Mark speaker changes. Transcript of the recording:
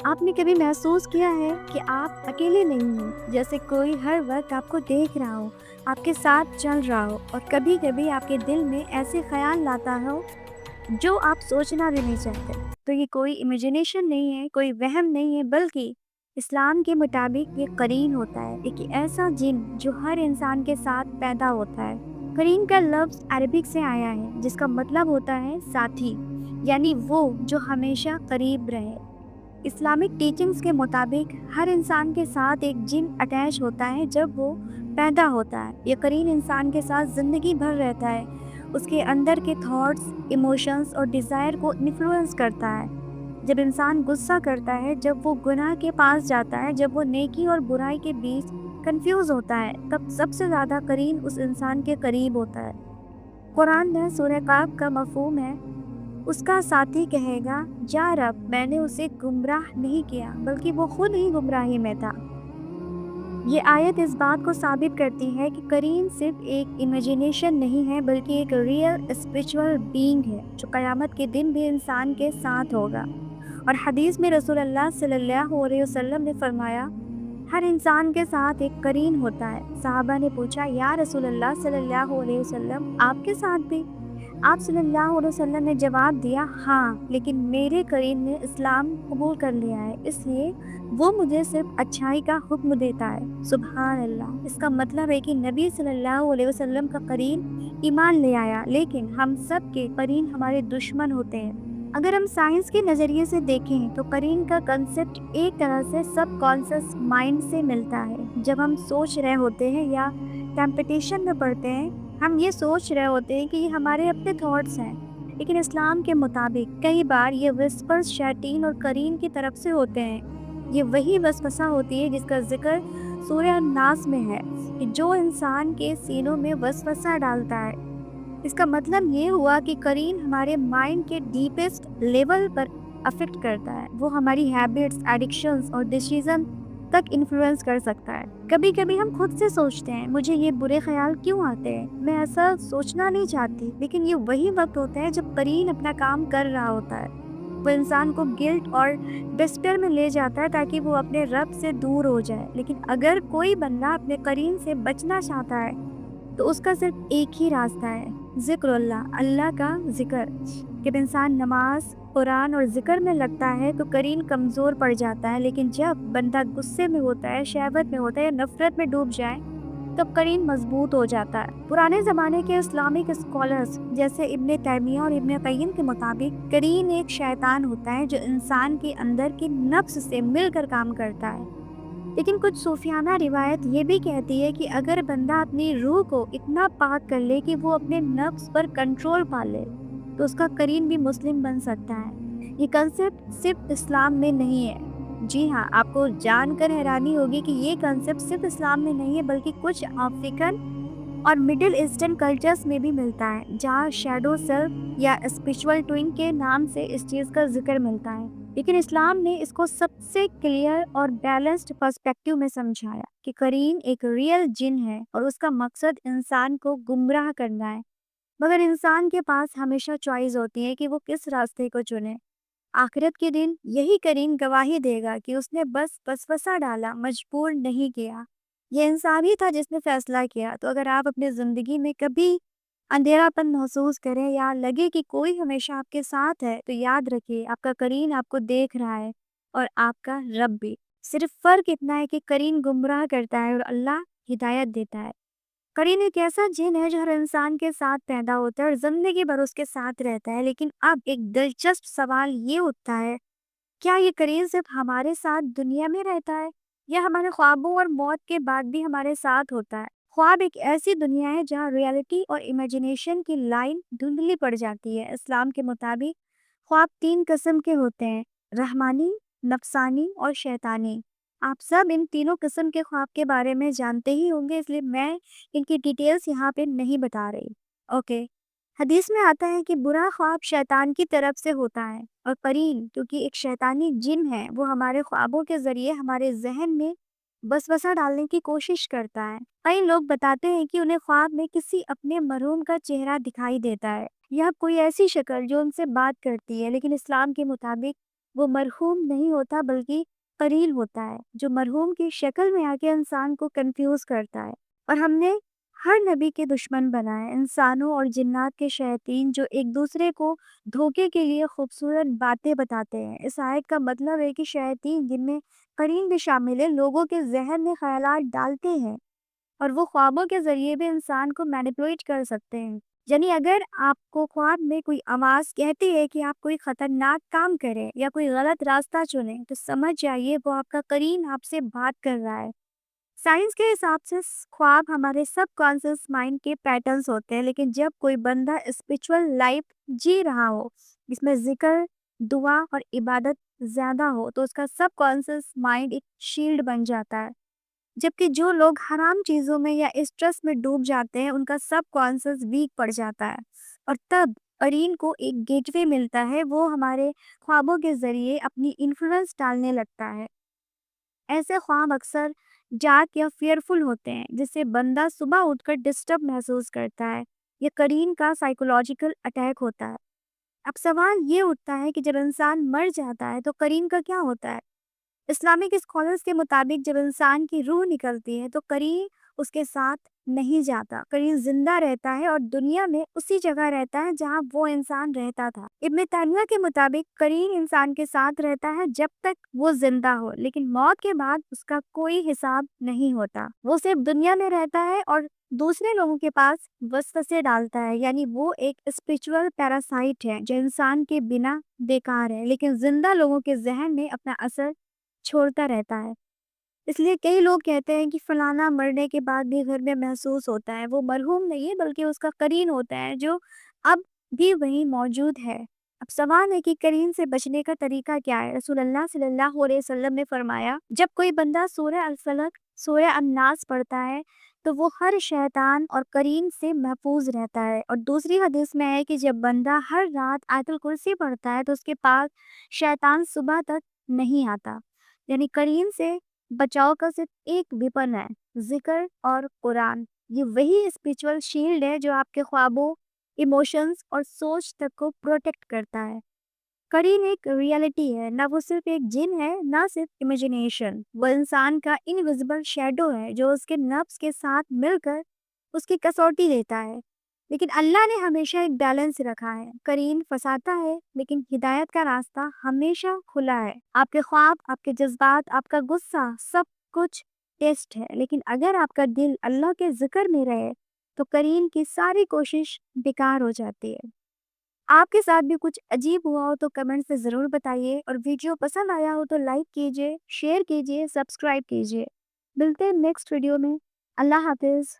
Speaker 1: آپ نے کبھی محسوس کیا ہے کہ آپ اکیلے نہیں ہیں، جیسے کوئی ہر وقت آپ کو دیکھ رہا ہو، آپ کے ساتھ چل رہا ہو، اور کبھی کبھی آپ کے دل میں ایسے خیال لاتا ہو جو آپ سوچنا بھی نہیں چاہتے؟ تو یہ کوئی امیجنیشن نہیں ہے، کوئی وہم نہیں ہے، بلکہ اسلام کے مطابق یہ قرین ہوتا ہے، ایک ایسا جن جو ہر انسان کے ساتھ پیدا ہوتا ہے۔ قرین کا لفظ عربک سے آیا ہے، جس کا مطلب ہوتا ہے ساتھی، یعنی وہ جو ہمیشہ قریب رہے۔ اسلامک ٹیچنگز کے مطابق ہر انسان کے ساتھ ایک جن اٹیچ ہوتا ہے جب وہ پیدا ہوتا ہے۔ یہ قرین انسان کے ساتھ زندگی بھر رہتا ہے، اس کے اندر کے تھاٹس، ایموشنز اور ڈیزائر کو انفلوئنس کرتا ہے۔ جب انسان غصہ کرتا ہے، جب وہ گناہ کے پاس جاتا ہے، جب وہ نیکی اور برائی کے بیچ کنفیوز ہوتا ہے، تب سب سے زیادہ قرین اس انسان کے قریب ہوتا ہے۔ قرآن میں سورہ قاف کا مفہوم ہے، اس کا ساتھی کہے گا، جا رب، میں نے اسے گمراہ نہیں کیا بلکہ وہ خود ہی گمراہی میں تھا۔ یہ آیت اس بات کو ثابت کرتی ہے کہ قرین صرف ایک امیجنیشن نہیں ہے، بلکہ ایک ریئل اسپرچول بینگ ہے جو قیامت کے دن بھی انسان کے ساتھ ہوگا۔ اور حدیث میں رسول اللہ صلی اللہ علیہ وسلم نے فرمایا، ہر انسان کے ساتھ ایک قرین ہوتا ہے۔ صحابہ نے پوچھا، یا رسول اللہ صلی اللہ علیہ وسلم، آپ کے ساتھ بھی؟ آپ صلی اللہ علیہ وسلم نے جواب دیا، ہاں، لیکن میرے قرین نے اسلام قبول کر لیا ہے، اس لیے وہ مجھے صرف اچھائی کا حکم دیتا ہے۔ سبحان اللہ! اس کا مطلب ہے کہ نبی صلی اللہ علیہ وسلم کا قرین ایمان لے آیا، لیکن ہم سب کے قرین ہمارے دشمن ہوتے ہیں۔ اگر ہم سائنس کے نظریے سے دیکھیں تو قرین کا کنسپٹ ایک طرح سے سب کانشس مائنڈ سے ملتا ہے۔ جب ہم سوچ رہے ہوتے ہیں یا کمپٹیشن میں پڑھتے ہیں، ہم یہ سوچ رہے ہوتے ہیں کہ یہ ہمارے اپنے تھاٹس ہیں، لیکن اسلام کے مطابق کئی بار یہ وسپرز شیاطین اور قرین کی طرف سے ہوتے ہیں۔ یہ وہی وسوسہ ہوتی ہے جس کا ذکر سورہ الناس میں ہے، کہ جو انسان کے سینوں میں وسوسہ ڈالتا ہے۔ اس کا مطلب یہ ہوا کہ قرین ہمارے مائنڈ کے ڈیپسٹ لیول پر افیکٹ کرتا ہے، وہ ہماری ہیبٹس، ایڈکشنز اور ڈیسیزن تک انفلوئنس کر سکتا ہے۔ کبھی کبھی ہم خود سے سوچتے ہیں، مجھے یہ برے خیال کیوں آتے ہیں، میں ایسا سوچنا نہیں چاہتی، لیکن یہ وہی وقت ہوتا ہے جب قرین اپنا کام کر رہا ہوتا ہے۔ وہ انسان کو گلٹ اور ڈسپیئر میں لے جاتا ہے تاکہ وہ اپنے رب سے دور ہو جائے۔ لیکن اگر کوئی بندہ اپنے قرین سے بچنا چاہتا ہے تو اس کا صرف ایک ہی راستہ ہے، ذکر اللہ، اللہ کا ذکر۔ جب انسان نماز، قرآن اور ذکر میں لگتا ہے تو قرین کمزور پڑ جاتا ہے، لیکن جب بندہ غصے میں ہوتا ہے، شہوت میں ہوتا ہے یا نفرت میں ڈوب جائے تب قرین مضبوط ہو جاتا ہے۔ پرانے زمانے کے اسلامک اسکالرز جیسے ابن تیمیہ اور ابن قیم کے مطابق قرین ایک شیطان ہوتا ہے جو انسان کے اندر کے نفس سے مل کر کام کرتا ہے۔ لیکن کچھ صوفیانہ روایت یہ بھی کہتی ہے کہ اگر بندہ اپنی روح کو اتنا پاک کر لے کہ وہ اپنے نفس پر کنٹرول پا لے تو اس کا قرین بھی مسلم بن سکتا ہے۔ یہ کنسپٹ صرف اسلام میں نہیں ہے۔ جی ہاں، آپ کو جان کر حیرانی ہوگی کہ یہ کنسپٹ صرف اسلام میں نہیں ہے، بلکہ کچھ افریقن اور مڈل ایسٹرن کلچرز میں بھی ملتا ہے، جہاں شیڈو سیلف یا اسپرچول ٹوئن کے نام سے اس چیز کا ذکر ملتا ہے۔ لیکن اسلام نے اس کو سب سے کلیئر اور بیلنسڈ پرسپیکٹیو میں سمجھایا کہ قرین ایک ریئل جن ہے اور اس کا مقصد انسان کو گمراہ کرنا ہے، مگر انسان کے پاس ہمیشہ چوائس ہوتی ہے کہ وہ کس راستے کو چنے۔ آخرت کے دن یہی قرین گواہی دے گا کہ اس نے بس وسوسہ ڈالا، مجبور نہیں کیا۔ یہ انسان ہی تھا جس نے فیصلہ کیا۔ تو اگر آپ اپنے زندگی میں کبھی اندھیرا پن محسوس کریں یا لگے کہ کوئی ہمیشہ آپ کے ساتھ ہے، تو یاد رکھیے، آپ کا قرین آپ کو دیکھ رہا ہے اور آپ کا رب بھی۔ صرف فرق اتنا ہے کہ قرین گمراہ کرتا ہے اور اللہ ہدایت دیتا ہے۔ قرین ایک ایسا جن ہے جو ہر انسان کے ساتھ پیدا ہوتا ہے اور زندگی بھر اس کے ساتھ رہتا ہے۔ لیکن اب ایک دلچسپ سوال یہ اٹھتا ہے، کیا یہ قرین صرف ہمارے ساتھ دنیا میں رہتا ہے یا ہمارے خوابوں اور موت کے بعد بھی ہمارے ساتھ ہوتا ہے؟ خواب ایک ایسی دنیا ہے جہاں ریالٹی اور امیجنیشن کی لائن دھندلی پڑ جاتی ہے۔ اسلام کے مطابق خواب 3 قسم کے ہوتے ہیں، رحمانی، نفسانی اور شیطانی۔ آپ سب ان تینوں قسم کے خواب کے بارے میں جانتے ہی ہوں گے، اس لیے میں ان کی ڈیٹیلز یہاں پہ نہیں بتا رہی۔ اوکے، حدیث میں آتا ہے کہ برا خواب شیطان کی طرف سے ہوتا ہے، اور قرین کیونکہ ایک شیطانی جن ہے، وہ ہمارے خوابوں کے ذریعے ہمارے ذہن میں وسوسہ ڈالنے کی کوشش کرتا ہے۔ کئی لوگ بتاتے ہیں کہ انہیں خواب میں کسی اپنے مرحوم کا چہرہ دکھائی دیتا ہے یا کوئی ایسی شکل جو ان سے بات کرتی ہے، لیکن اسلام کے مطابق وہ مرحوم نہیں ہوتا بلکہ قرین ہوتا ہے، جو مرحوم کی شکل میں آ کے انسان کو کنفیوز کرتا ہے۔ اور ہم نے ہر نبی کے دشمن بنائے، انسانوں اور جنات کے شیاطین جو ایک دوسرے کو دھوکے کے لیے خوبصورت باتیں بتاتے ہیں۔ اس آیت کا مطلب ہے کہ شیاطین، جن میں قرین بھی شامل ہے، لوگوں کے ذہن میں خیالات ڈالتے ہیں اور وہ خوابوں کے ذریعے بھی انسان کو مینیپولیٹ کر سکتے ہیں۔ یعنی اگر آپ کو خواب میں کوئی آواز کہتی ہے کہ آپ کوئی خطرناک کام کریں یا کوئی غلط راستہ چنیں، تو سمجھ جائیے وہ آپ کا قرین آپ سے بات کر رہا ہے۔ سائنس کے حساب سے خواب ہمارے سب کانشیس مائنڈ کے پیٹرنز ہوتے ہیں، لیکن جب کوئی بندہ اسپرچول لائف جی رہا ہو جس میں ذکر، دعا اور عبادت زیادہ ہو، تو اس کا سب کانشیس مائنڈ ایک شیلڈ بن جاتا ہے، جبکہ جو لوگ حرام چیزوں میں یا اسٹریس میں ڈوب جاتے ہیں ان کا سب کانشیس ویک پڑ جاتا ہے، اور تب قرین کو ایک گیٹ وے ملتا ہے، وہ ہمارے خوابوں کے ذریعے اپنی انفلوئنس ڈالنے لگتا ہے۔ ایسے خواب اکثر ڈارک یا فیئرفل ہوتے ہیں، جس سے بندہ صبح اٹھ کر ڈسٹرب محسوس کرتا ہے۔ یہ قرین کا سائیکولوجیکل اٹیک ہوتا ہے۔ اب سوال یہ اٹھتا ہے کہ جب انسان مر جاتا ہے تو قرین کا کیا ہوتا ہے؟ اسلامک اسکالرز کے مطابق جب انسان کی روح نکلتی ہے تو قرین اس کے ساتھ نہیں جاتا، قرین زندہ رہتا ہے اور دنیا میں اسی جگہ رہتا ہے جہاں وہ انسان رہتا تھا۔ ابن تیمیہ کے مطابق قرین انسان کے ساتھ رہتا ہے جب تک وہ زندہ ہو، لیکن موت کے بعد اس کا کوئی حساب نہیں ہوتا، وہ صرف دنیا میں رہتا ہے اور دوسرے لوگوں کے پاس وسوسے ڈالتا ہے۔ یعنی وہ ایک اسپرچول پیراسائٹ ہے جو انسان کے بنا بیکار ہے، لیکن زندہ لوگوں کے ذہن میں اپنا اثر چھوڑتا رہتا ہے۔ اس لیے کئی لوگ کہتے ہیں کہ فلانا مرنے کے بعد بھی گھر میں محسوس ہوتا ہے، وہ مرحوم نہیں ہے بلکہ اس کا قرین ہوتا ہے جو اب بھی وہیں موجود ہے۔ اب سوال ہے کہ قرین سے بچنے کا طریقہ کیا ہے؟ رسول اللہ صلی اللہ علیہ وسلم نے فرمایا، جب کوئی بندہ سورہ الفلق، سورہ الناس پڑھتا ہے تو وہ ہر شیطان اور قرین سے محفوظ رہتا ہے۔ اور دوسری حدیث میں ہے کہ جب بندہ ہر رات آیت الکرسی پڑھتا ہے تو اس کے پاس شیطان صبح تک نہیں آتا۔ یعنی قرین سے بچاؤ کا صرف ایک ویپن ہے، ذکر اور قرآن۔ یہ وہی اسپرچول شیلڈ ہے جو آپ کے خوابوں، ایموشنز اور سوچ تک کو پروٹیکٹ کرتا ہے۔ قرین ایک ریالٹی ہے، نہ وہ صرف ایک جن ہے، نہ صرف امیجنیشن، وہ انسان کا انویزیبل شیڈو ہے جو اس کے نفس کے ساتھ مل کر اس کی کسوٹی لیتا ہے۔ لیکن اللہ نے ہمیشہ ایک بیلنس رکھا ہے، قرین فساتا ہے لیکن ہدایت کا راستہ ہمیشہ کھلا ہے۔ آپ کے خواب، آپ کے جذبات، آپ کا غصہ، سب کچھ ٹیسٹ ہے، لیکن اگر آپ کا دل اللہ کے ذکر میں رہے تو قرین کی ساری کوشش بیکار ہو جاتی ہے۔ آپ کے ساتھ بھی کچھ عجیب ہوا ہو تو کمنٹ سے ضرور بتائیے، اور ویڈیو پسند آیا ہو تو لائک کیجیے، شیئر کیجیے، سبسکرائب کیجیے۔ ملتے ہیں نیکسٹ ویڈیو میں۔ اللہ حافظ۔